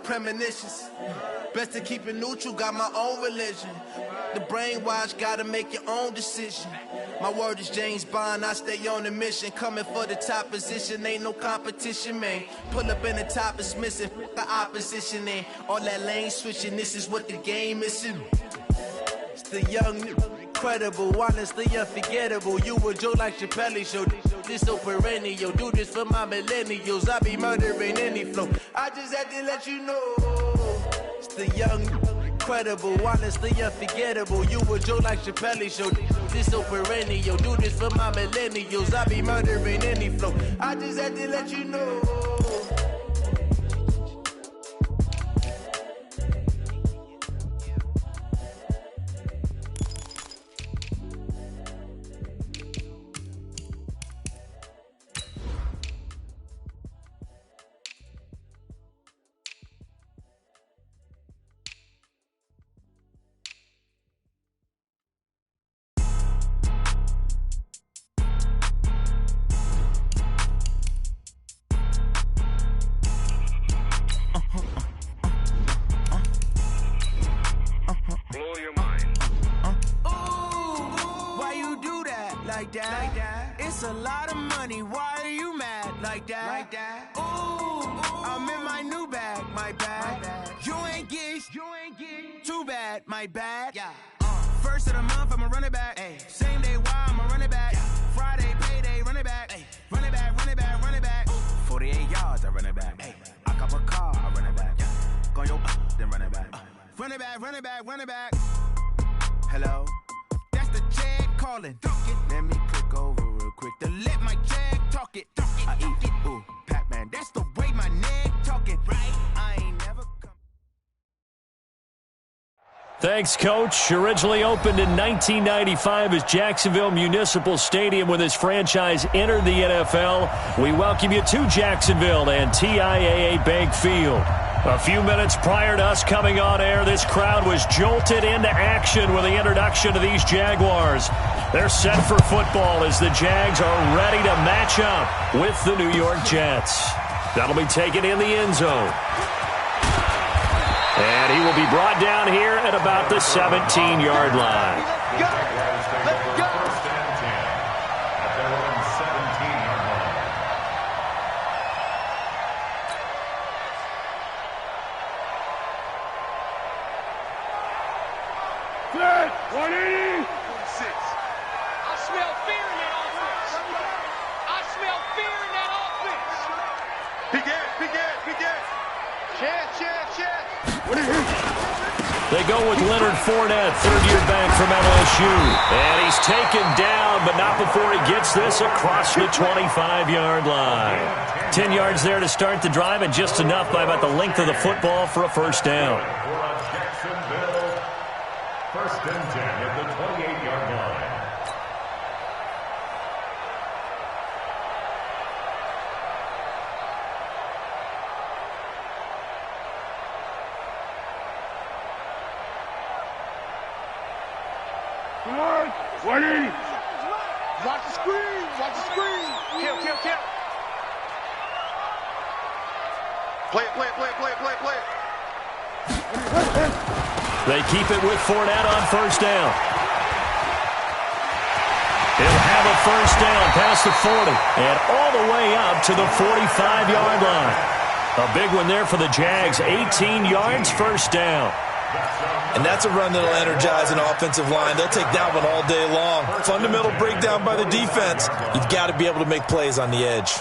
premonitions. Best to keep it neutral, got my own religion. The brainwash, gotta make your own decision. My word is James Bond, I stay on a mission. Coming for the top position, ain't no competition, man. Pull up in the top is missing, the opposition ain't. All that lane switching, this is what the game is. It's the young, incredible, honestly unforgettable. You a Joe like Chappelle show, this so perennial. Do this for my millennials, I be murdering any flow. I just had to let you know. It's the young, incredible, honestly unforgettable. You a Joe like Chappelle show, this so perennial. Do this for my millennials, I be murdering any flow. I just had to let you know. It's a lot of money, why are you mad like that? Ooh, I'm in my new bag, my bad. You ain't get too bad, my bad. Yeah. First of the month, I'ma run it back. Ay. Same day, why I'ma run it back. Friday, payday, run it back. Ay. Run it back, run it back, run it back. 48 yards, I run it back. Ay. I cop a car, I run it back. Go yo, then run it back. Run it back, run it back, run it back. Hello? That's the check calling. Let me click over real quick to let my check talk it. I eat it, ooh, Pac-Man. That's the way my neck talking. Right? I ain't never come. Thanks, Coach. Originally opened in 1995 as Jacksonville Municipal Stadium when this franchise entered the NFL. We welcome you to Jacksonville and TIAA Bank Field. A few minutes prior to us coming on air, this crowd was jolted into action with the introduction of these Jaguars. They're set for football as the Jags are ready to match up with the New York Jets. That'll be taken in the end zone. And he will be brought down here at about the 17-yard line. They go with Leonard Fournette, third-year back from LSU. And he's taken down, but not before he gets this across the 25-yard line. 10 yards there to start the drive, and just enough by about the length of the football for a first down. First and 10 at the 28-yard line. Watch the screen. Watch the screen. Kill. Play it. They keep it with Fournette on first down. He'll have a first down past the 40 and all the way up to the 45-yard line. A big one there for the Jags. 18 yards, first down. And that's a run that'll energize an offensive line. They'll take that one all day long. Fundamental breakdown by the defense. You've got to be able to make plays on the edge.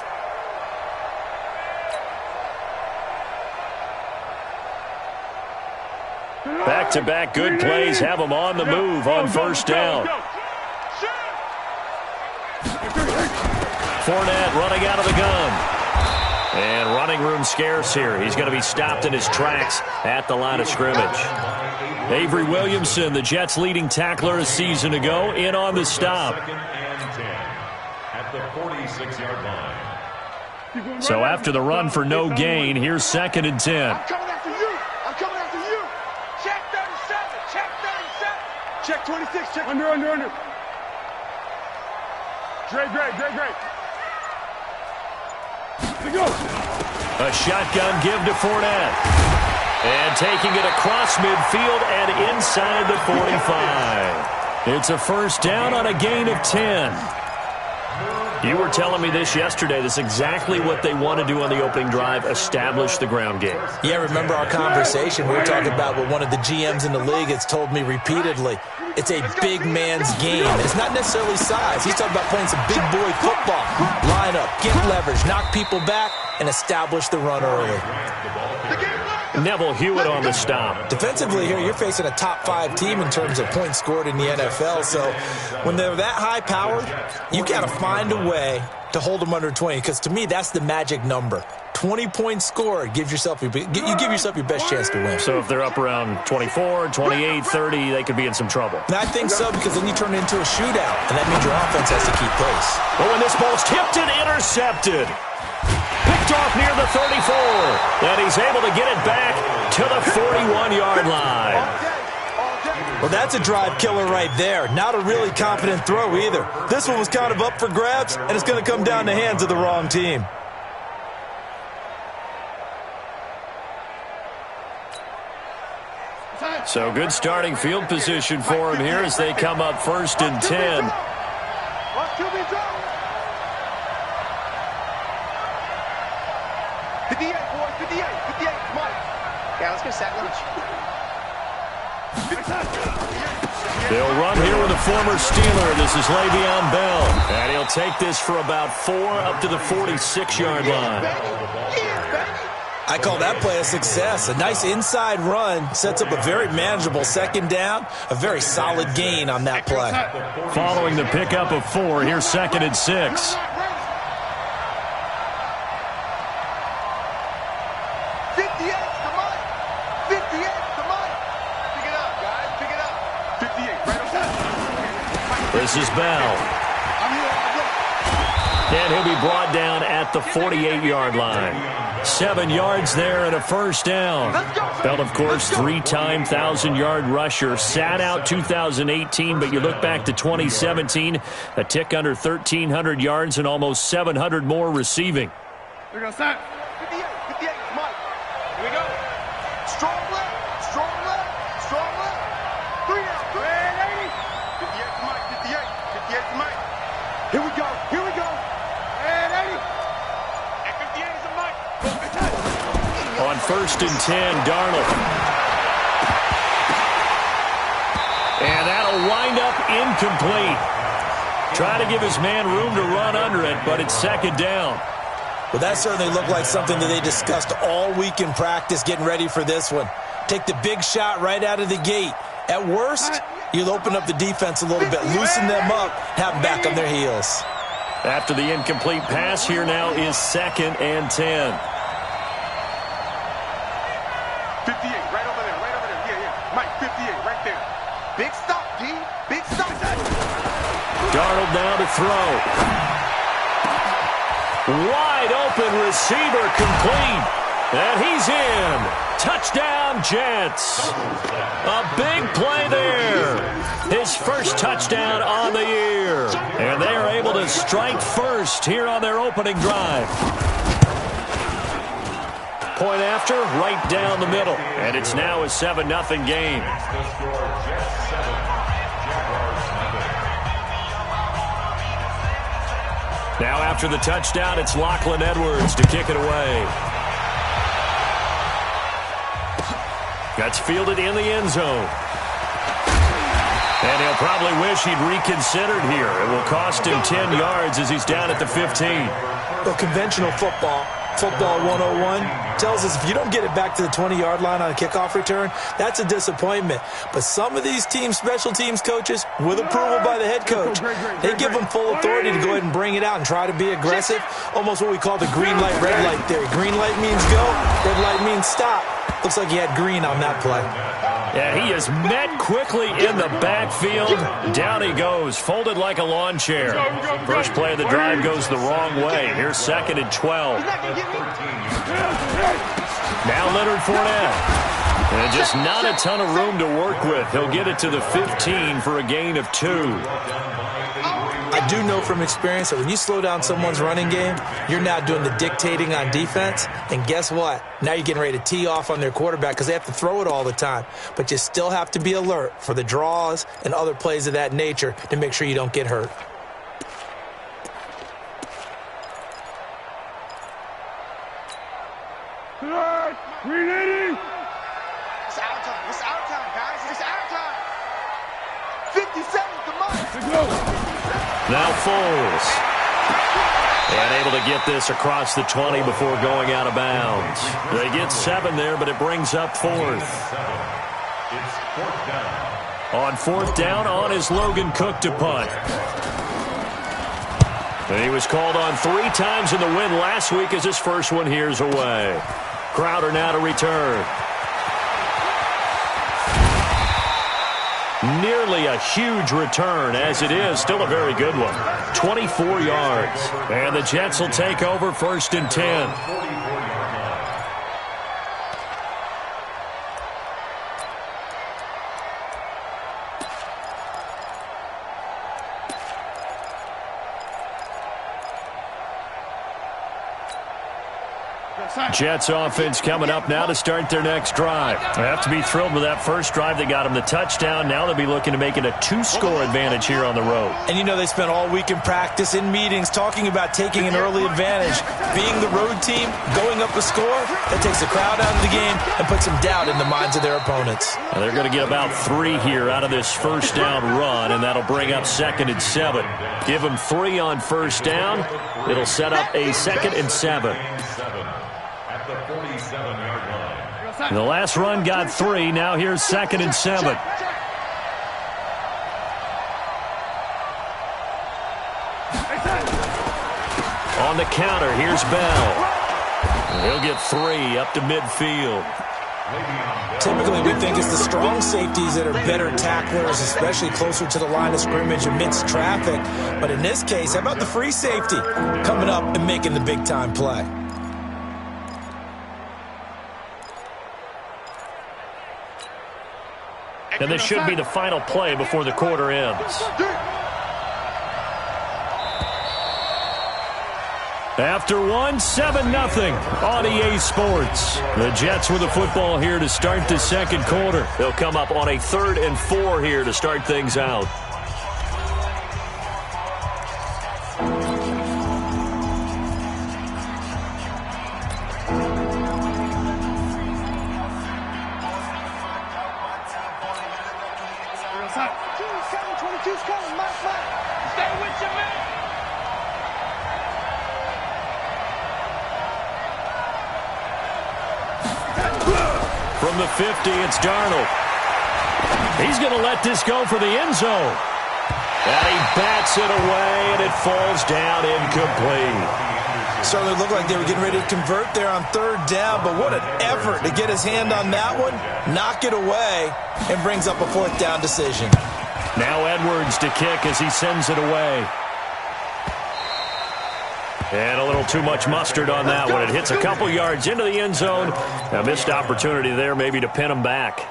Back-to-back good plays have them on the move on first down. Fournette running out of the gun. And running room scarce here. He's going to be stopped in his tracks at the line of scrimmage. Avery Williamson, the Jets' leading tackler a season ago, in on the stop. At the 46-yard line. So after the run for no gain, here's second and 10. I'm coming after you. Check 37. Check 26. Check under. Dre. A shotgun give to Fournette. taking it across midfield and inside the 45. It's a first down on a gain of 10. You were telling me this yesterday. This is exactly what they want to do on the opening drive, establish the ground game. Yeah, remember our conversation? We were talking about what one of the GMs in the league has told me repeatedly. It's a big man's game. It's not necessarily size. He's talking about playing some big boy football. Line up, get leverage, knock people back, and establish the run early. Neville Hewitt on the stop. Defensively here, you're facing a top-5 team in terms of points scored in the NFL. So when they're that high-powered, you got to find a way to hold them under 20. Because to me, that's the magic number. 20 points scored gives yourself you give yourself your best chance to win. So if they're up around 24, 28, 30, they could be in some trouble. And I think so, because then you turn it into a shootout, and that means your offense has to keep pace. Well, when this ball's tipped and intercepted. Picked off near the 34. And he's able to get it back to the 41-yard line. Well, that's a drive killer right there. Not a really confident throw either. This one was kind of up for grabs, and it's going to come down the hands of the wrong team. So good starting field position for him here as they come up 1st and 10. They'll run here with a former Steeler. This is Le'Veon Bell. And he'll take this for about 4 up to the 46-yard line. I call that play a success. A nice inside run sets up a very manageable second down. A very solid gain on that play. Following the pickup of 4, here's 2nd and 6. 58, come on. 58, come on. Pick it up, guys. Pick it up. 58, right on top. This is Bell. And he'll be brought down at the 48-yard line. 7 yards there and a first down. Bell, of course, 3-time 1,000-yard rusher. Sat out 2018, but you look back to 2017, a tick under 1,300 yards and almost 700 more receiving. We're going to start. 58, 58, come on. Here we go. Strong left, strong left, strong left. 3 out, 380. 58 to Mike, 58, 58 to Mike. Here we go, here we go. And 80. And 58 is a Mike. On 1st and 10, Darnold. And that'll wind up incomplete. Try to give his man room to run under it, but it's 2nd down. Well, that certainly looked like something that they discussed all week in practice getting ready for this one. Take the big shot right out of the gate. At worst, you'll open up the defense a little bit, loosen them up, have them back on their heels. After the incomplete pass, here now is 2nd and 10. 58, right over there, right over there. Yeah, yeah. Mike, 58, right there. Big stop, D. Big stop. Darnold now to throw. Wide open receiver complete. And he's in. Touchdown, Jets. A big play there. His first touchdown on the year. And they are able to strike first here on their opening drive. Point after, right down the middle. And it's now a 7-0 game. Now after the touchdown, it's Lachlan Edwards to kick it away. That's fielded in the end zone. And he'll probably wish he'd reconsidered here. It will cost him 10 yards as he's down at the 15. Well, conventional football 101, tells us if you don't get it back to the 20-yard line on a kickoff return, that's a disappointment. But some of these teams, special teams coaches, with approval by the head coach, they give them full authority to go ahead and bring it out and try to be aggressive, almost what we call the green light, red light theory. Green light means go, red light means stop. Looks like he had green on that play. Yeah, he is met quickly in the backfield. Down he goes, folded like a lawn chair. First play of the drive goes the wrong way. Here's 2nd and 12. Now Leonard Fournette. And just not a ton of room to work with. He'll get it to the 15 for a gain of 2. I I do know from experience that when you slow down someone's running game, you're now doing the dictating on defense. And guess what? Now you're getting ready to tee off on their quarterback because they have to throw it all the time. But you still have to be alert for the draws and other plays of that nature to make sure you don't get hurt. It's our time. It's our time, guys. It's our time. 50 seconds to mark. Now Foles. And able to get this across the 20 before going out of bounds. They get 7 there, but it brings up 4th. It's 4th down. On 4th down, on is Logan Cook to punt. And he was called on 3 times in the win last week as his first one here's away. Crowder now to return. Nearly a huge return, as it is still a very good one. 24 yards. And the Jets will take over 1st and 10. Jets offense coming up now to start their next drive. They have to be thrilled with that first drive that got them the touchdown. Now they'll be looking to make it a 2-score advantage here on the road. And you know they spent all week in practice, in meetings, talking about taking an early advantage. Being the road team, going up a score, that takes the crowd out of the game and puts some doubt in the minds of their opponents. And they're going to get about 3 here out of this first down run, and that'll bring up 2nd and 7. Give them 3 on first down. It'll set up a 2nd and 7. At the 47-yard line. The last run got 3. Now here's 2nd and 7. On the counter, here's Bell. He'll get 3 up to midfield. Typically, we think it's the strong safeties that are better tacklers, especially closer to the line of scrimmage amidst traffic. But in this case, how about the free safety coming up and making the big-time play? And this should be the final play before the quarter ends. After 1, 7-0 on EA Sports. The Jets with the football here to start the second quarter. They'll come up on a 3rd and 4 here to start things out. From the 50, it's Darnold. He's going to let this go for the end zone. And he bats it away, and it falls down incomplete. Certainly looked like they were getting ready to convert there on 3rd down, but what an effort to get his hand on that one, knock it away, and brings up a 4th down decision. Now Edwards to kick as he sends it away. And a little too much mustard on that one. It hits a couple yards into the end zone. A missed opportunity there maybe to pin him back.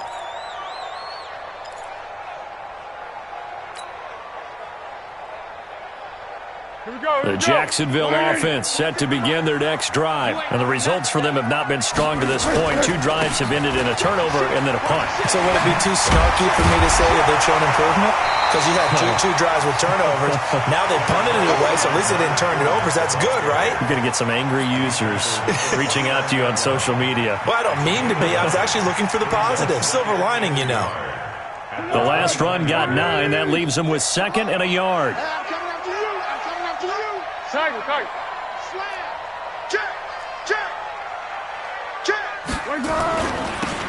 The Jacksonville offense set to begin their next drive. And the results for them have not been strong to this point. 2 drives have ended in a turnover and then a punt. So would it be too snarky for me to say that they've shown improvement? Because you had two drives with turnovers. Now they punted it away, so at least they didn't turn it over. So that's good, right? You're going to get some angry users reaching out to you on social media. Well, I don't mean to be. I was actually looking for the positive. Silver lining, you know. The last run got 9. That leaves them with 2nd and a yard. Slam. Check.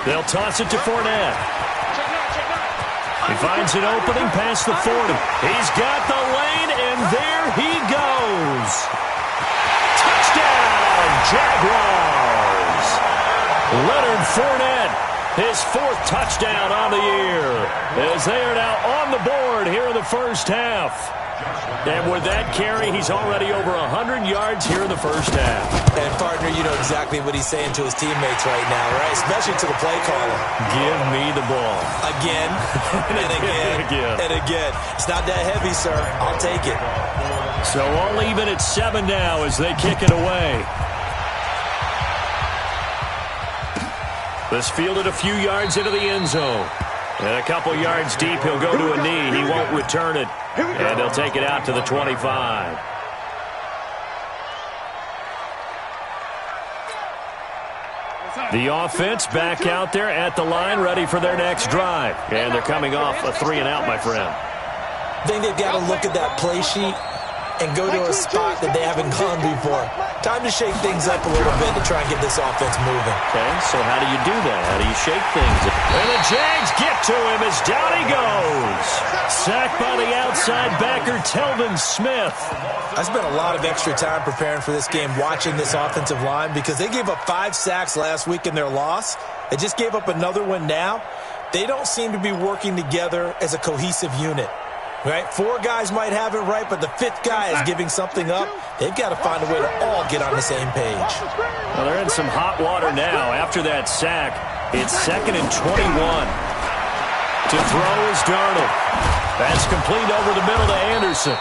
They'll toss it to Fournette. He finds an opening past the 40. He's got the lane, and there he goes. Touchdown, Jaguars. Leonard Fournette, his 4th touchdown on the year, as they are now on the board here in the first half. And with that carry, he's already over 100 yards here in the first half. And, partner, you know exactly what he's saying to his teammates right now, right? Especially to the play caller. Give me the ball. Again, and again, and again. It's not that heavy, sir. I'll take it. So all even at 7 now as they kick it away. This fielded a few yards into the end zone. And a couple yards deep, he'll go to a knee. He won't return it. And they'll take it out to the 25. The offense back out there at the line, ready for their next drive. And they're coming off a 3-and-out, my friend. I think they've got to look at that play sheet and go to a spot that they haven't gone before. Time to shake things up a little bit to try and get this offense moving. Okay, so how do you do that? How do you shake things? And the Jags get to him as down he goes. Sacked by the outside backer, Telvin Smith. I spent a lot of extra time preparing for this game, watching this offensive line, because they gave up 5 sacks last week in their loss. They just gave up another one now. They don't seem to be working together as a cohesive unit. Right? 4 guys might have it right, but the 5th guy is giving something up. They've got to find a way to all get on the same page. Well, they're in some hot water now. After that sack, it's 2nd and 21. To throw is Darnold. That's complete over the middle to Anderson.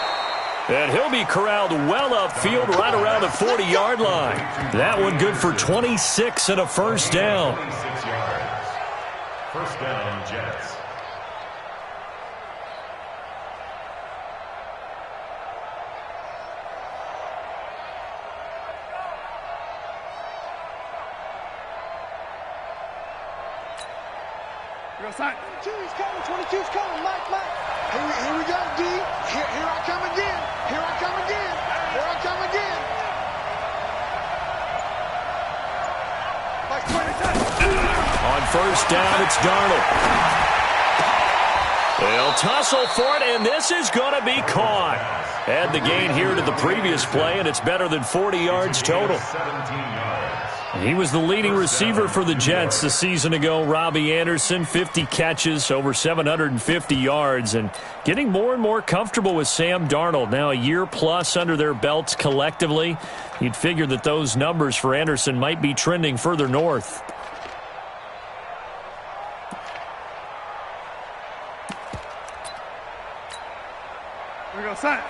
And he'll be corralled well upfield right around the 40-yard line. That one good for 26 and a first down. 26 yards. First down, Jets. Side. 22's coming, 22's coming, Mike. Here we go, D. Here I come again. Here I come again. Here I come again. On first down, it's Darnold. They'll tussle for it, and this is going to be caught. Add the gain here to the previous play, and it's better than 40 yards total. 17 yards. He was the leading receiver for the Jets a season ago. Robbie Anderson, 50 catches, over 750 yards, and getting more and more comfortable with Sam Darnold. Now a year plus under their belts collectively. You'd figure that those numbers for Anderson might be trending further north.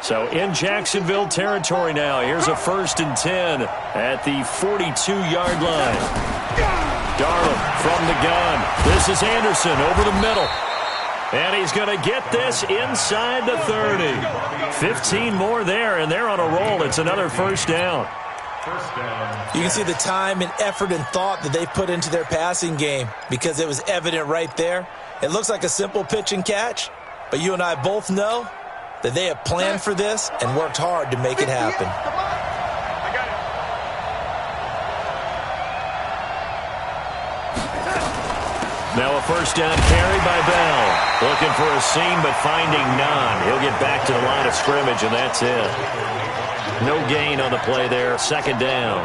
So in Jacksonville territory now. Here's a 1st and 10 at the 42-yard line. Darnold from the gun. This is Anderson over the middle. And he's going to get this inside the 30. 15 more there, and they're on a roll. It's another first down. You can see the time and effort and thought that they put into their passing game because it was evident right there. It looks like a simple pitch and catch, but you and I both know that they have planned for this and worked hard to make it happen. Now a first down carry by Bell. Looking for a seam, but finding none. He'll get back to the line of scrimmage, and that's it. No gain on the play there. 2nd down.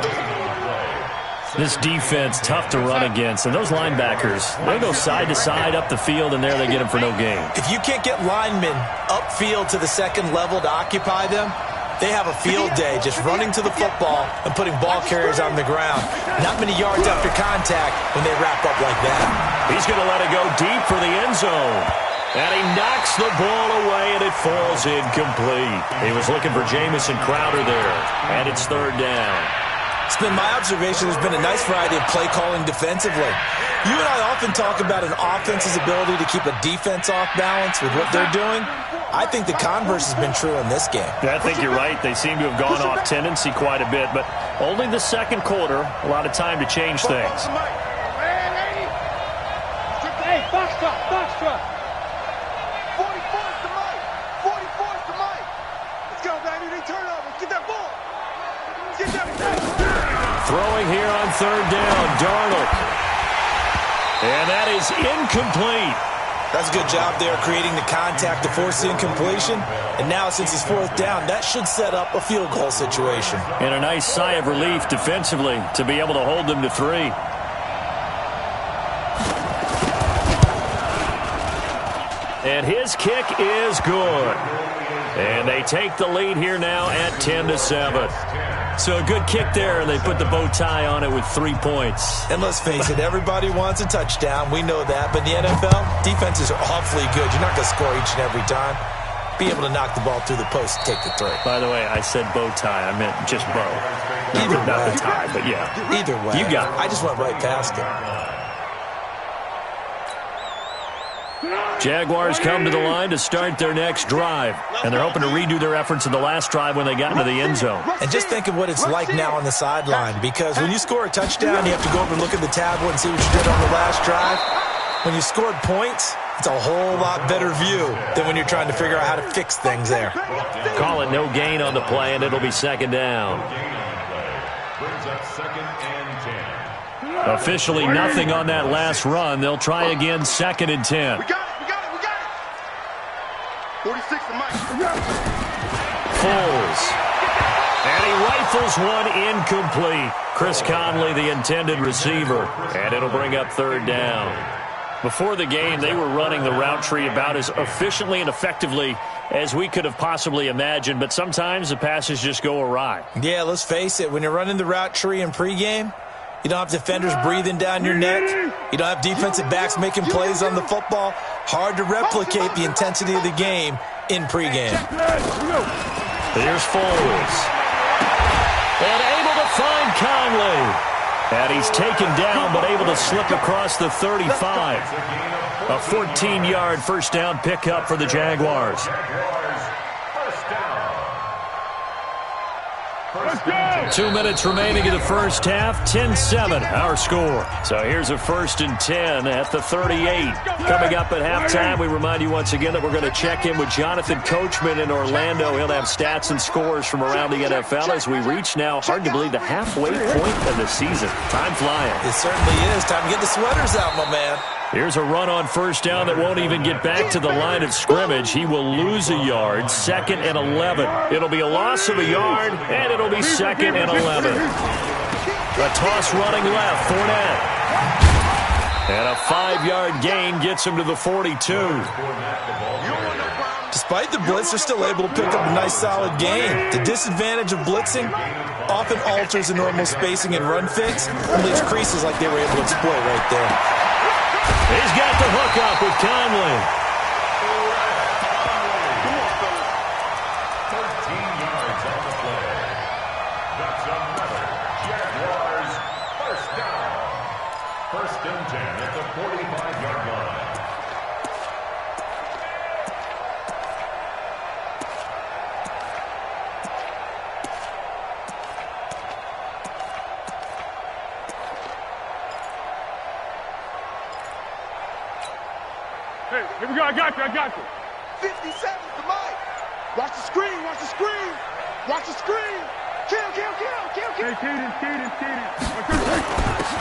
This defense, tough to run against. And those linebackers, they go side to side up the field, and there they get them for no gain. If you can't get linemen upfield to the 2nd level to occupy them, they have a field day just running to the football and putting ball carriers on the ground. Not many yards after contact when they wrap up like that. He's going to let it go deep for the end zone. And he knocks the ball away, and it falls incomplete. He was looking for Jamison Crowder there. And it's 3rd down. It's been my observation there's been a nice variety of play calling defensively. You and I often talk about an offense's ability to keep a defense off balance with what they're doing. I think the converse has been true in this game. I think you're right. They seem to have gone off tendency quite a bit, but only the 2nd quarter, a lot of time to change things. Hey, box truck. 44's to Mike. 44's to Mike. Let's go, baby. They turn over. Get that ball. Get that ball. Throwing here on 3rd down, Darnold. And that is incomplete. That's a good job there creating the contact to force the incompletion. And now since it's 4th down, that should set up a field goal situation. And a nice sigh of relief defensively to be able to hold them to 3. And his kick is good. And they take the lead here now at 10-7. So a good kick there, and they put the bow tie on it with 3 points. And let's face it, everybody wants a touchdown. We know that. But in the NFL, defenses are awfully good. You're not going to score each and every time. Be able to knock the ball through the post and take the throw. By the way, I said bow tie. I meant just bow. Either not way. the tie, but yeah. Either way. You got it. I just went right past it. Jaguars come to the line to start their next drive. And they're hoping to redo their efforts in the last drive when they got into the end zone. And just think of what it's like now on the sideline. Because when you score a touchdown, you have to go over and look at the tablet and see what you did on the last drive. When you scored points, it's a whole lot better view than when you're trying to figure out how to fix things there. Call it no gain on the play, and it'll be second down. Brings up 2nd and 10. Officially nothing on that last run. They'll try again, 2nd and 10. We got it. 46 to Mike. Foles. And he rifles one incomplete. Chris Conley, the intended receiver. And it'll bring up 3rd down. Before the game, they were running the route tree about as efficiently and effectively as we could have possibly imagined. But sometimes the passes just go awry. Yeah, let's face it. When you're running the route tree in pregame, you don't have defenders breathing down your neck. You don't have defensive backs making plays on the football. Hard to replicate the intensity of the game in pregame. Here's Foles. And able to find Conley. And he's taken down, but able to slip across the 35. A 14-yard first down pickup for the Jaguars. 2 minutes remaining in the first half. 10-7, our score. So here's a 1st and 10 at the 38. Coming up at halftime, we remind you once again that we're going to check in with Jonathan Coachman in Orlando. He'll have stats and scores from around the NFL as we reach now, hard to believe, the halfway point of the season. Time flying. It certainly is. Time to get the sweaters out, my man. Here's a run on first down that won't even get back to the line of scrimmage. He will lose a yard. 2nd and 11. It'll be a loss of a yard, and it'll be 2nd and 11. A toss running left, Fournette. And a 5-yard gain gets him to the 42. Despite the blitz, they're still able to pick up a nice solid gain. The disadvantage of blitzing often alters the normal spacing and run fits and leaves creases like they were able to exploit right there. He's got the hook up with Conley. 13 yards on the play. That's another Jaguars first down. 1st and 10 at the 45-yard line. Hey, here we go. I got you. 57 to Mike. Watch the screen. Watch the screen. Kill. Hey, Keaton.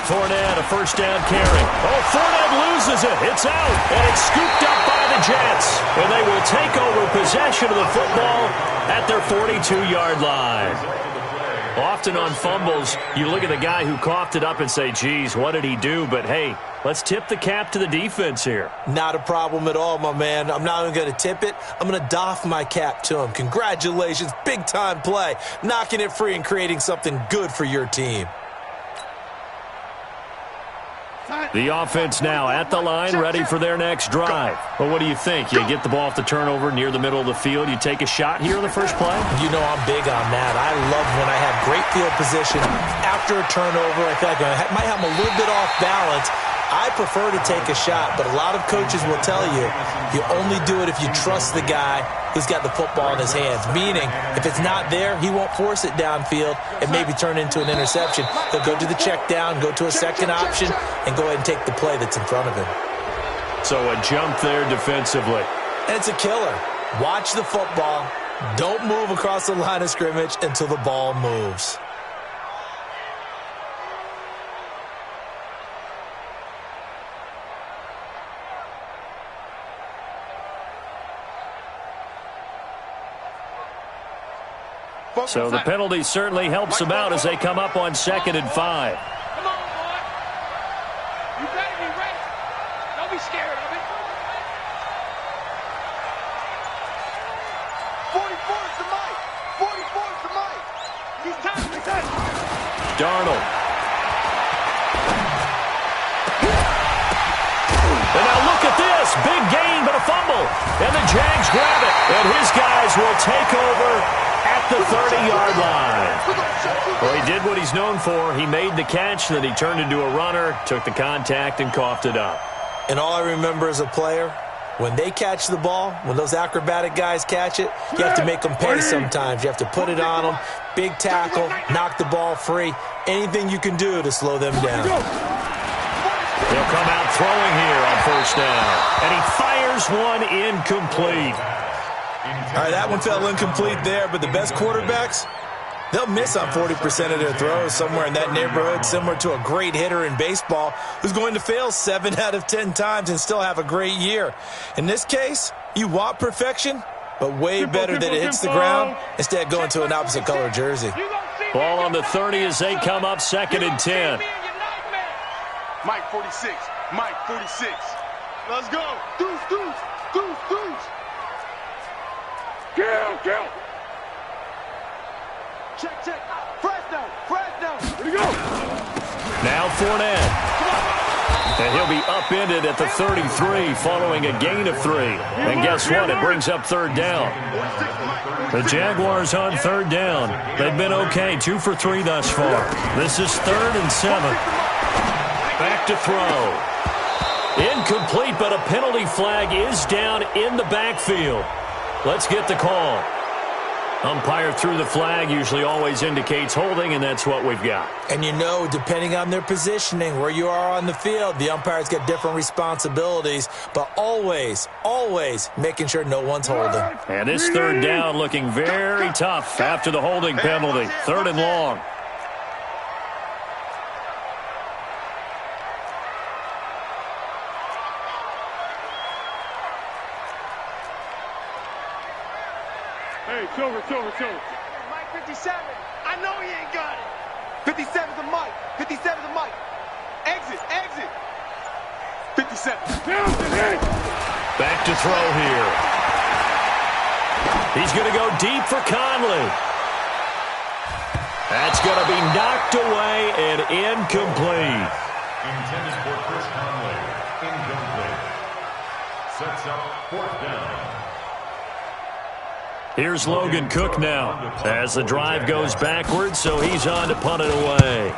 Fournette, a first down carry. Oh, Fournette loses it. It's out, and it's scooped up by the Jets. And they will take over possession of the football at their 42-yard line. Often on fumbles, you look at the guy who coughed it up and say, geez, what did he do? But, hey, let's tip the cap to the defense here. Not a problem at all, my man. I'm not even going to tip it. I'm going to doff my cap to him. Congratulations. Big-time play. Knocking it free and creating something good for your team. The offense now at the line, ready for their next drive. Well, what do you think? You get the ball off the turnover near the middle of the field. You take a shot here in the first play? You know I'm big on that. I love when I have great field position. After a turnover, I feel like I might have a little bit off balance. I prefer to take a shot, but a lot of coaches will tell you, you only do it if you trust the guy who's got the football in his hands. Meaning, if it's not there, he won't force it downfield and maybe turn into an interception. He'll go to the check down, go to a second option, and go ahead and take the play that's in front of him. So a jump there defensively. And it's a killer. Watch the football. Don't move across the line of scrimmage until the ball moves. So the penalty certainly helps them out as they come up on 2nd and 5. Come on, boy. You better be ready. Don't be scared of it. Darnold. And now look at this. Big gain, but a fumble. And the Jags grab it. And his guys will take over at the 30-yard line. Well, he did what he's known for. He made the catch, then he turned into a runner, took the contact, and coughed it up. And all I remember as a player, when they catch the ball, when those acrobatic guys catch it, you have to make them pay sometimes. You have to put it on them, big tackle, knock the ball free, anything you can do to slow them down. He'll come out throwing here on first down. And he fires one incomplete. All right, that one fell incomplete there, but the best quarterbacks, they'll miss on 40% of their throws somewhere in that neighborhood, similar to a great hitter in baseball who's going to fail 7 out of 10 times and still have a great year. In this case, you want perfection, but way better that it hits the ground instead of going to an opposite color jersey. Ball on the 30 as they come up 2nd and 10. Mike 46. Mike 46. Let's go. Deuce, deuce, deuce, deuce. Kill. Check, check. Fresno. Where'd he go? Now Fournette. And he'll be upended at the 33 following a gain of 3. And guess what? It brings up 3rd down. The Jaguars on 3rd down. They've been okay, 2 for 3 thus far. This is 3rd and 7. Back to throw. Incomplete, but a penalty flag is down in the backfield. Let's get the call. Umpire threw the flag, usually always indicates holding, and that's what we've got. And you know, depending on their positioning, where you are on the field, the umpires get different responsibilities, but always making sure no one's holding. And this 3rd down looking very tough after the holding penalty. 3rd and long. Silver. Mike 57. I know he ain't got it. 57's a Mike. 57's a Mike. Exit. 57. Back to throw here. He's going to go deep for Conley. That's going to be knocked away and incomplete. Intended for Chris Conley. Incomplete. Sets up 4th down. Here's Logan Cook now as the drive goes backwards, so he's on to punt it away.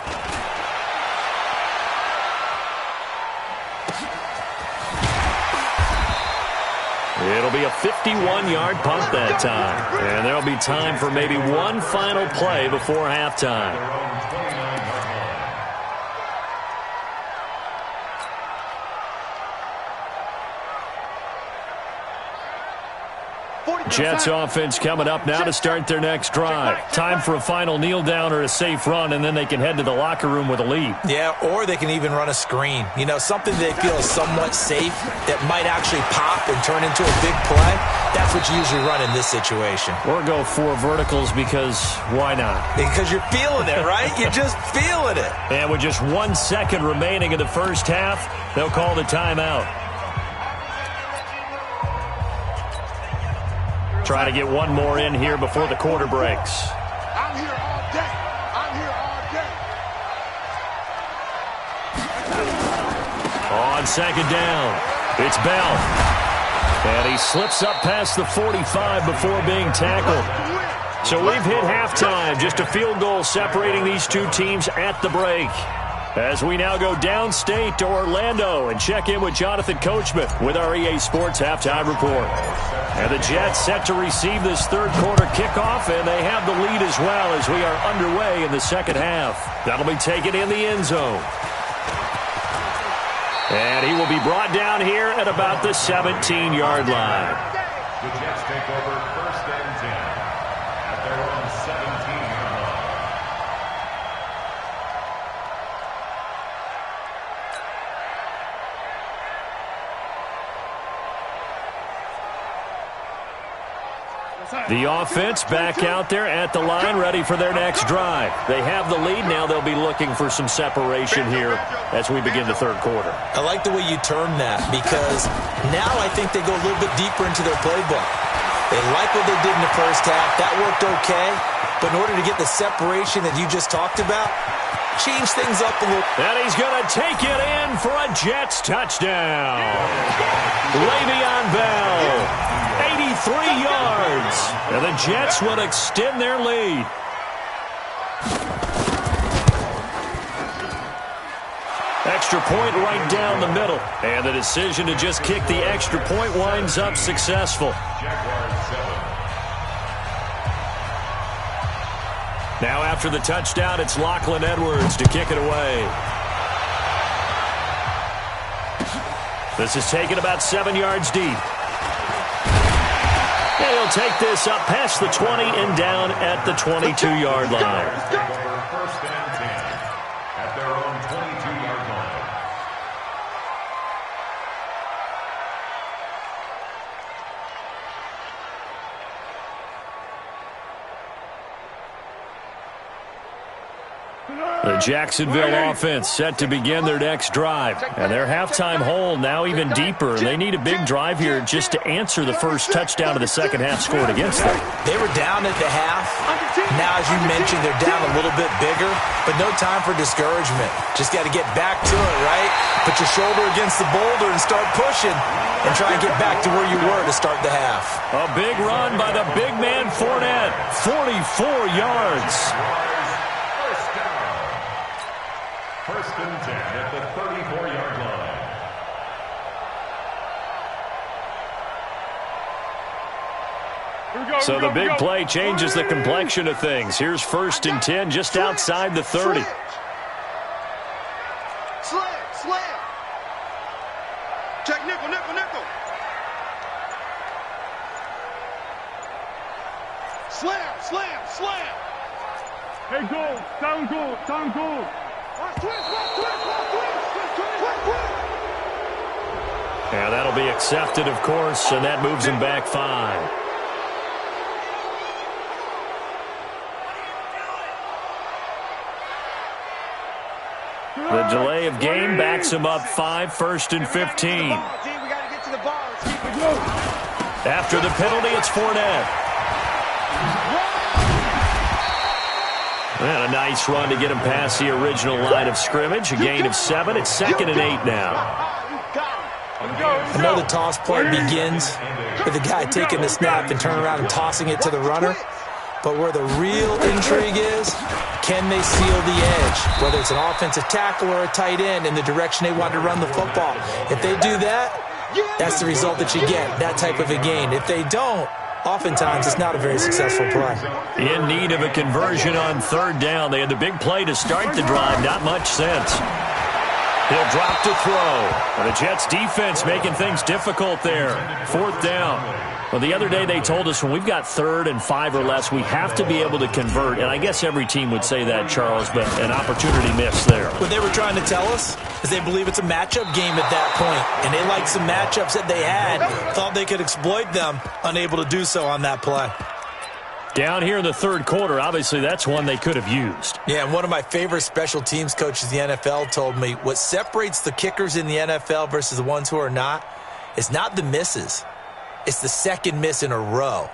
It'll be a 51-yard punt that time, and there'll be time for maybe one final play before halftime. Jets offense coming up now to start their next drive. Time for a final kneel down or a safe run, and then they can head to the locker room with a lead. Yeah, or they can even run a screen. You know, something they feel is somewhat safe that might actually pop and turn into a big play. That's what you usually run in this situation. Or go 4 verticals because why not? Because you're feeling it, right? You're just feeling it. And with just 1 second remaining in the first half, they'll call the timeout. Try to get one more in here before the quarter breaks. I'm here all day. On 2nd down, it's Bell. And he slips up past the 45 before being tackled. So we've hit halftime. Just a field goal separating these two teams at the break. As we now go downstate to Orlando and check in with Jonathan Coachman with our EA Sports Halftime Report. And the Jets set to receive this 3rd quarter kickoff, and they have the lead as well as we are underway in the 2nd half. That'll be taken in the end zone. And he will be brought down here at about the 17-yard line. The Jets take over 1st and 10 at their own 17-yard line. The offense back out there at the line, ready for their next drive. They have the lead. Now they'll be looking for some separation here as we begin the 3rd quarter. I like the way you term that, because now I think they go a little bit deeper into their playbook. They like what they did in the first half. That worked okay. But in order to get the separation that you just talked about, change things up a little. And he's going to take it in for a Jets touchdown. Le'Veon Bell, 83 yards. And the Jets will extend their lead. Extra point right down the middle. And the decision to just kick the extra point winds up successful. Now after the touchdown, it's Lachlan Edwards to kick it away. This is taken about 7 yards deep. And he'll take this up past the 20 and down at the 22-yard line. First and 10 at their own 22-yard line. The Jacksonville offense set to begin their next drive. And their halftime hole now even deeper. They need a big drive here just to answer the first touchdown of the second half scored against them. They were down at the half. Now, as you mentioned, they're down a little bit bigger, but no time for discouragement. Just got to get back to it, right? Put your shoulder against the boulder and start pushing and try and get back to where you were to start the half. A big run by the big man Fournette, 44 yards. First and 10 at the 34-yard line. So the big play changes the complexion of things. Here's first and 10 just outside the 30. Slam. Check nickel. Slam. Hey, go. Down goal. And that'll be accepted, of course, and that moves him back 5. The delay of game backs him up 5, first and 15. After the penalty, it's Fournette. And a nice run to get him past the original line of scrimmage. A gain of 7. It's 2nd and 8 now. I know the toss play begins with the guy taking the snap and turning around and tossing it to the runner. But where the real intrigue is, can they seal the edge? Whether it's an offensive tackle or a tight end in the direction they want to run the football. If they do that, that's the result that you get, that type of a gain. If they don't, oftentimes it's not a very successful play. In need of a conversion on third down. They had the big play to start the drive. Not much sense. He'll drop to throw. And the Jets defense making things difficult there. 4th down. Well, the other day they told us when we've got 3rd and 5 or less, we have to be able to convert. And I guess every team would say that, Charles, but an opportunity missed there. What they were trying to tell us is they believe it's a matchup game at that point. And they liked some matchups that they had, thought they could exploit them, unable to do so on that play. Down here in the 3rd quarter, obviously that's one they could have used. Yeah, and one of my favorite special teams coaches in the NFL told me what separates the kickers in the NFL versus the ones who are not is not the misses. It's the second miss in a row.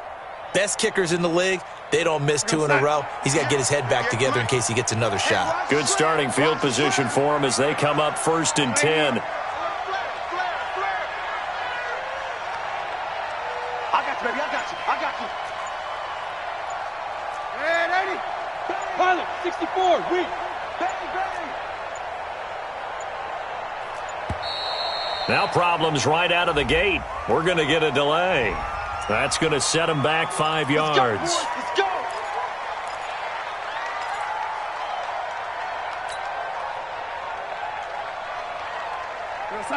Best kickers in the league, they don't miss 2 in a row. He's got to get his head back together in case he gets another shot. Good starting field position for him as they come up 1st and 10. I got you. And 80. Pilot, 64, weak. Now problems right out of the gate. We're going to get a delay. That's going to set him back 5 yards. Let's go.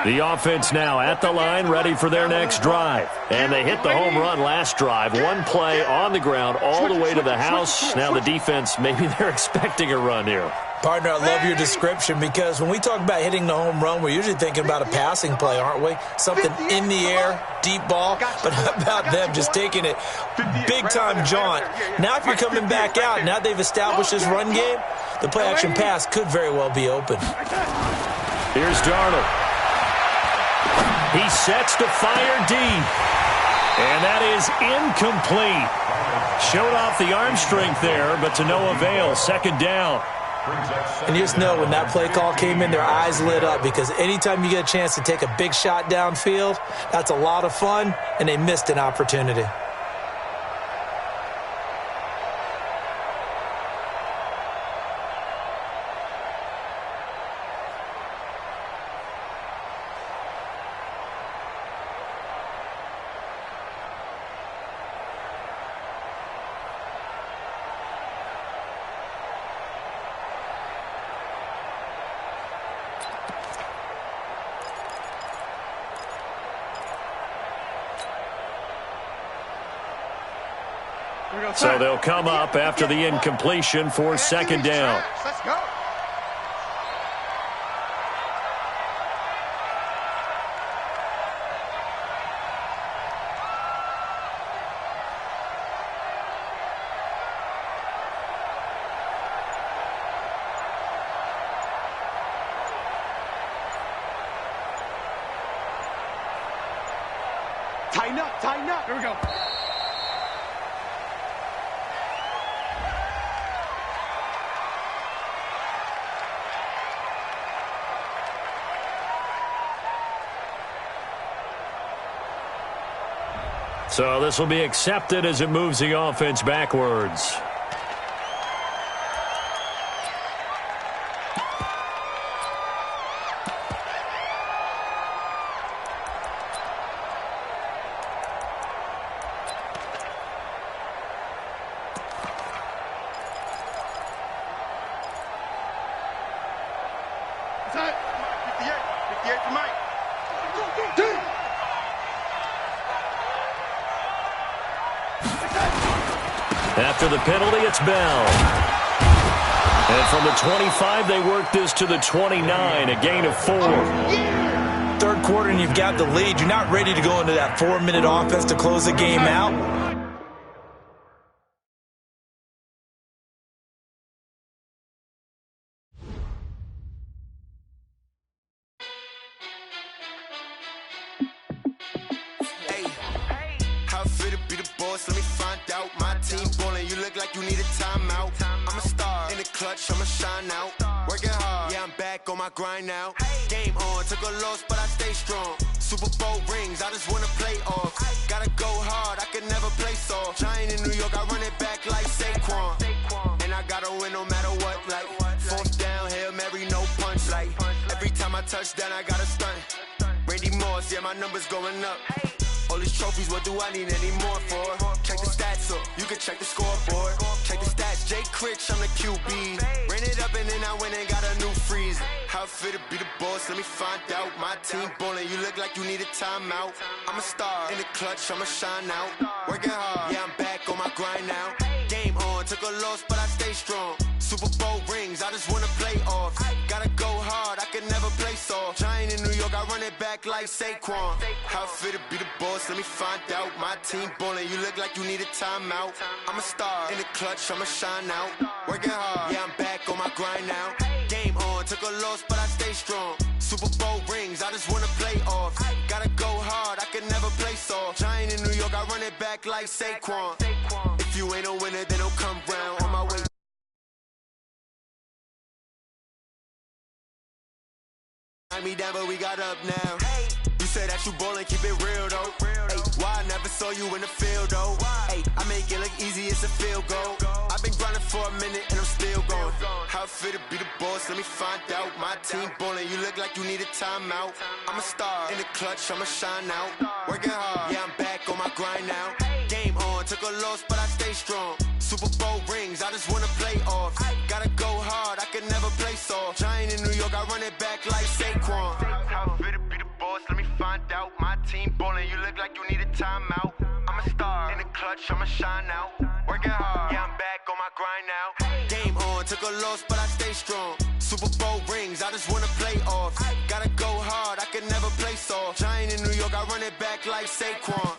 The offense now at the line, ready for their next drive. And they hit the home run last drive. One play on the ground all the way to the house. Now the defense, maybe they're expecting a run here. Partner, I love your description because when we talk about hitting the home run, we're usually thinking about a passing play, aren't we? Something in the air, deep ball. But how about them just taking it big-time jaunt? Now if you're coming back out, now they've established this run game, the play-action pass could very well be open. Here's Darnold. He sets to fire deep. And that is incomplete. Showed off the arm strength there, but to no avail. Second down. And you just know when that play call came in, their eyes lit up, because anytime you get a chance to take a big shot downfield, that's a lot of fun, and they missed an opportunity. So they'll come up after the incompletion for second down. Let's go. Tighten up, tighten up. Here we go. So this will be accepted as it moves the offense backwards. Tight. 58 for Mike. After the penalty, it's Bell. And from the 25, they work this to the 29, a gain of 4. Third quarter and you've got the lead. You're not ready to go into that 4-minute offense to close the game out. Let me find out. My team ballin', you look like you need a timeout. I'm a star in the clutch, I'ma shine out. Working hard, yeah, I'm back on my grind now. Game on, took a loss, but I stay strong. Super Bowl rings, I just wanna play off. Gotta go hard, I can never play soft. Giant in New York, I run it back like Saquon. And I gotta win no matter what, like fourth down, Hail Mary, no punch. Like every time I touch down, I gotta stunt. Randy Moss, yeah, my numbers going up. All these trophies, what do I need any more for? Check the stats up, you can check the scoreboard. Check the stats, Jay Critch, I'm the QB. Ran it up and then I went and got a new freeze. How it feel to be the boss, let me find out. My team ballin', you look like you need a timeout. I'm a star in the clutch, I'ma shine out. Working hard, yeah, I'm back on my grind now. Game on, took a loss, but I stay strong. Super Bowl rings, I just wanna play off. Gotta go hard, I can never play soft. Giant in New York, I run it back like Saquon. How it feel to be the boss, let me find out. My team ballin', you look like you need a timeout. I'm a star in the clutch, I'ma shine out. Working hard, yeah, I'm back on my grind now. Game on, took a loss, but I stay strong. Super Bowl rings, I just wanna play off. Gotta go hard, I can never play soft. Giant in New York, I run it back like Saquon. If you ain't a winner, then don't come round. On my way. Me down, but we got up now. You say that you ballin', keep it real though. Ay, why I never saw you in the field though? Ay, I make it look easy, it's a field goal. I've been grinding for a minute and I'm still going. How it feel to be the boss, let me find out. My team ballin', you look like you need a timeout. I'm a star in the clutch, I'ma shine out. Working hard, yeah, I'm back on my grind now. Game on, took a loss, but I stay strong. Super Bowl rings, I just wanna play off. Gotta go hard, I can never play soft. Giant in New York, I run it back like Saquon. How it feel to be the boss, let me find out. My team ballin', you look like you need a timeout. I'm a star in the clutch, I'ma shine out. Working hard, yeah, I'm back on my grind now. Game on, took a loss, but I stay strong. Super Bowl rings, I just wanna play off. Gotta go hard, I can never play soft. Giant in New York, I run it back like Saquon.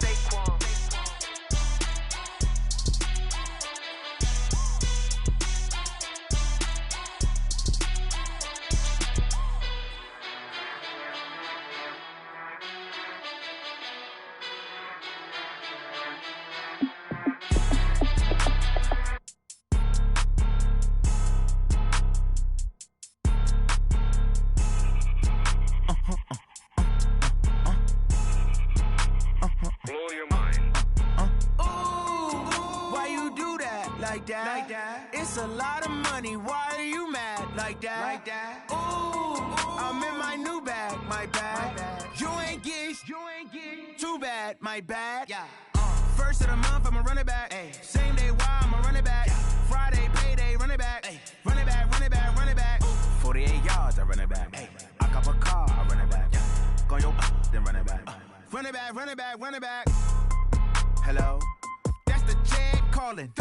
like that. It's a lot of money, why are you mad like that? Ooh, I'm in my new bag, my bad. You ain't get too bad, my bad. Yeah. First of the month, I'ma run it back. Ay. Same day, why I'ma run it back. Yeah. Friday, payday, run it back. Ay. Run it back, run it back, run it back. 48 yards, I run it back. Ay. I cop a car, I run it back. Yeah. Go your then run it back. Run it back, run it back, run it back. Hello, that's the check calling.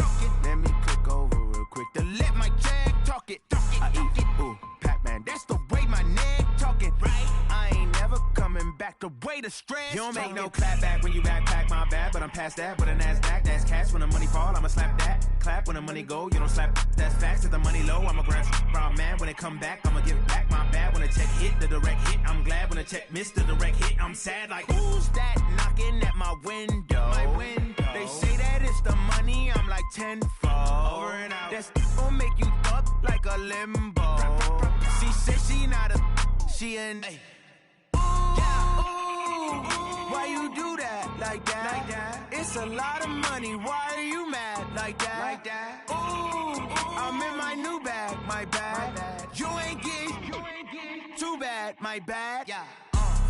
Let me click over real quick to let my check talk it. I eat it, ooh, Pac-Man, that's the way my neck talking. Right, I ain't never coming back the way the stress. You don't make no clap back when you backpack, my bad, but I'm past that. With a NASDAQ, that's cash. When the money fall, I'ma slap that. Clap when the money go, you don't slap. That's facts. If the money low, I'ma grab brown man. When it come back, I'ma give it back. My bad when the check hit, the direct hit. I'm glad when the check missed the direct hit. I'm sad like, who's that knocking at my window? My window. They say that it's the money, I'm like tenfold. Over and out. That's gon' make you up like a limbo. She said she not a, she an. Ooh, why you do that like that? It's a lot of money, why are you mad like that? Ooh, I'm in my new bag, my bad. You ain't get too bad, my bad. Yeah.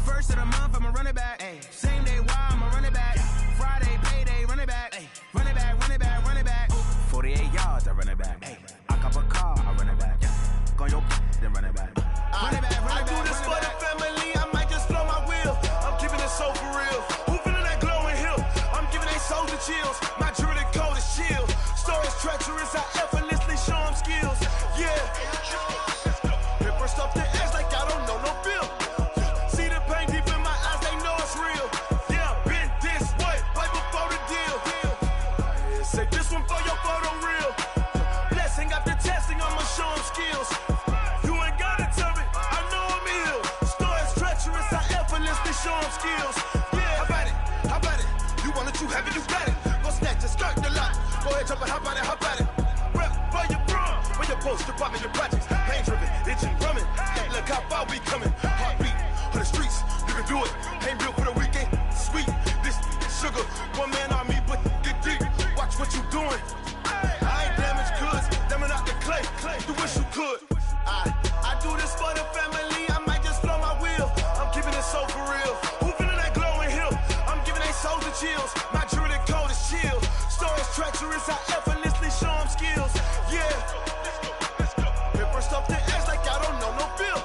First of the month, I'ma run it back. Ay. Same day, why I'ma run it back. Yeah. Friday, payday, run it back. Ay. Run it back, run it back, run it back. 48 yards, I run it back. Ay. I cop a car, I run it back. Yeah. Go your then run it back. Run it back, run it back. I do this for the family, I might just blow my wheel. I'm keeping it so for real. Who feeling that glowing hill? I'm giving they souls the chills. My jewelry code is chill. Stories treacherous, I effortlessly show them skills. Yeah. Hit first off the edge like I don't know no feel. See the pain deep in my eyes, they know it's real. Yeah, been this way, right before the deal. Say this one for your photo real. Blessing after testing, I'ma show them skills. You ain't gotta tell me, I know I'm ill. Stories treacherous, I effortlessly show them skills. Yeah, how about it? How about it? You want it, you have it, you got it. Go snatch it, skirt the lot. Go ahead, jump it, how about it? How about it? Rep for your brum, for your post, department, your projects. Pain driven, itching, drumming. Look how far we coming. Heartbeat for the streets, you can do it. Ain't built for the weekend. Sweet, this sugar, one man army, but get deep. Watch what you doing. I ain't damaged goods, damn out the clay. You wish you could. I do this for the family. I might just blow my wheel. I'm keeping it so for real. Who feeling that glowing hill? I'm giving they souls the chills. My jewelry code is chill. Stories treacherous, I effortlessly show them skills. Yeah. Hit first off the edge like I don't know no feel.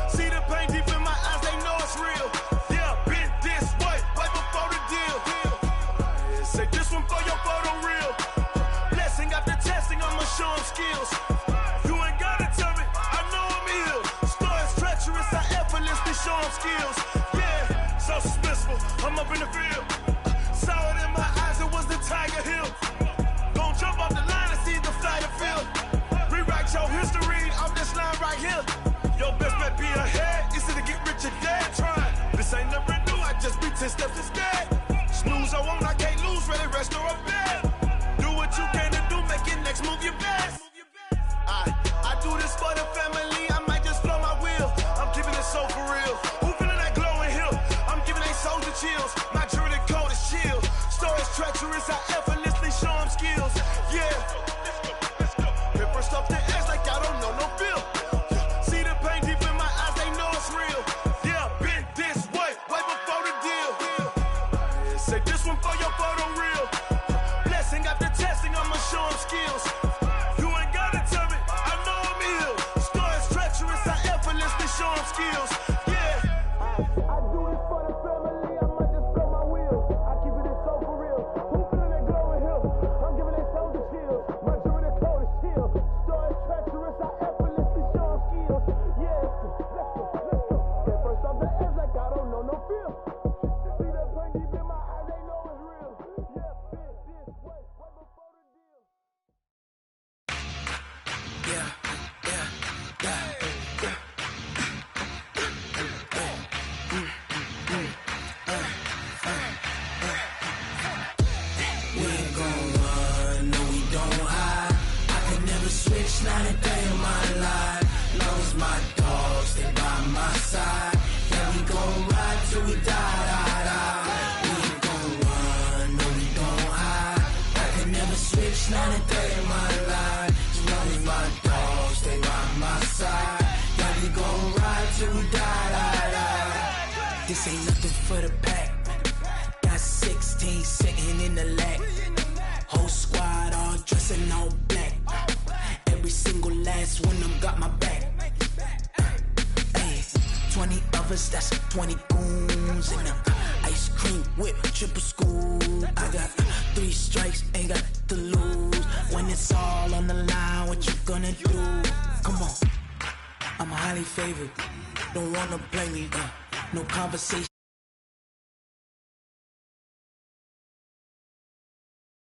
See the pain deep in my eyes, they know it's real. Yeah, been this way, right before the deal. Say this one for your photo real. Blessing after testing, I'ma show them skills. You ain't gotta tell me, I know I'm ill. Stories treacherous, I effortlessly show them skills. Yeah, so suspenseful, I'm up in the field. Saw it in my eyes, it was the Tiger Hill. Gon' jump off the line and see the flight of field. Rewrite your history off this line right here. Your best bet be ahead, easy to get rich or dead. Trying, this ain't never new, I just be 10 steps instead. Snooze I won't, I can't lose, ready, rest or a bed. Do what you can to do, make your next move your best. I do this for the family, I might just blow my wheel. I'm keeping it so for real. Who feeling that glowing hill? I'm giving they souls the chills. My jewelry code is chill. Stories treacherous, I effortlessly show them skills. Yeah. Hit first off the edge like I don't know no feel. See the pain deep in my eyes, they know it's real. Yeah, been this way, right before the deal. Say this one for your photo real. Blessing after testing, I'ma show them skills. You ain't gotta tell me, I know I'm ill. Stories treacherous, I effortlessly show them skills. Yeah. I do this for the family, I might just blow my wheel. I keep it so for real. Who feeling that glowing hill? I'm giving they souls the chills. My jewelry code is chill. Stories treacherous, I effortlessly show them skills. Yeah, let's go. Get first off the edge like I don't know no feel. See that pain deep in my eyes, they know it's real. Yeah, been this way, right before the deal. We ain't gon' run, no we don't hide. I could never switch, not a day in my life. Long as my dogs, they by my side. Yeah, we gon' ride till we die. We ain't gon' run, no we don't hide. I could never switch, not a day in This ain't nothing for the pack. Got 16 sitting in the lap. Whole squad all dressing all black. Every single last one of them got my back. 20 of us, that's 20 goons in them. Ice cream whip, triple school. I got 3 strikes, ain't got to lose. When it's all on the line, what you gonna do? Come on, I'm highly favored. Don't wanna blame me, no conversation.